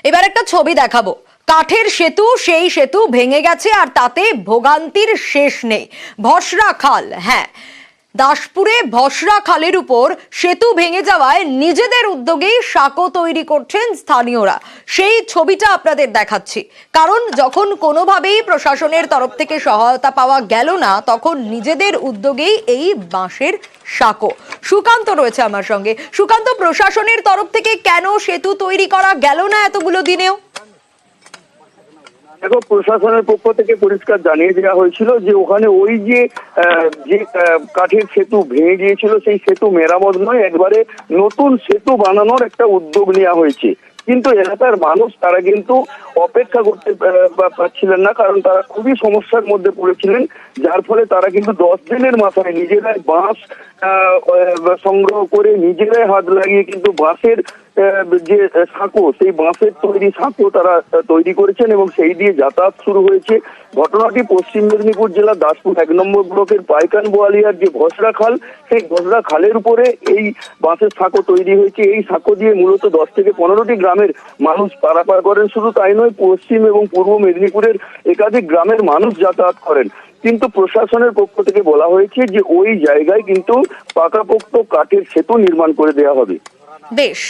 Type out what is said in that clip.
এবার একটা ছবি দেখাবো। কাঠের সেতু, সেই সেতু ভেঙে গেছে আর তাতে ভোগান্তির শেষ নেই। ভসরা খাল, হ্যাঁ, দাসপুরে ভসরা খালের উপর সেতু ভেঙে যাওয়ায় নিজেদের উদ্যোগেই সাঁকো তৈরি করছেন স্থানীয়রা। সেই ছবিটা আপনাদের দেখাচ্ছি, কারণ যখন কোনোভাবেই প্রশাসনের তরফ থেকে সহায়তা পাওয়া গেল না, তখন নিজেদের উদ্যোগেই এই বাঁশের সাঁকো। সুকান্ত রয়েছে আমার সঙ্গে। সুকান্ত, প্রশাসনের তরফ থেকে কেন সেতু তৈরি করা গেল না এতগুলো দিনেও? দেখো, প্রশাসনের পক্ষ থেকে পরিষ্কার জানিয়ে দেওয়া হয়েছিল যে ওখানে ওই যে কাঠের সেতু ভেঙে গিয়েছিল, সেই সেতু মেরামত নয়, একবারে নতুন সেতু বানানোর একটা উদ্যোগ নেওয়া হয়েছে। কিন্তু এলাকার মানুষ তারা কিন্তু অপেক্ষা করতে পারছিলেন না, কারণ তারা খুবই সমস্যার মধ্যে পড়েছিলেন, যার ফলে তারা কিন্তু 10 দিনের মাথায় নিজেরাই বাঁশ সংগ্রহ করে নিজেরাই হাত লাগিয়ে কিন্তু বাঁশের যে সাঁকো, সেই বাঁশের তৈরি সাঁকো তারা তৈরি করেছেন এবং সেই দিয়ে যাতায়াত শুরু হয়েছে। ঘটনাটি পশ্চিম মেদিনীপুর জেলার দাসপুর 1 নম্বর ব্লকের পাইকান বোয়ালিয়ার যে ভসরা খাল, সেই ভসরা খালের উপরে এই বাঁশের সাঁকো তৈরি হয়েছে। এই সাঁকো দিয়ে মূলত 10 থেকে 15টি গ্রামের মানুষ পারাপার করেন। শুধু তাই নয়, পশ্চিম এবং পূর্ব মেদিনীপুরের একাধিক গ্রামের মানুষ যাতায়াত করেন। কিন্তু প্রশাসনের পক্ষ থেকে বলা হয়েছে যে ওই জায়গায় কিন্তু পাকাপোক্ত কাঠের সেতু নির্মাণ করে দেওয়া হবে। বেশ।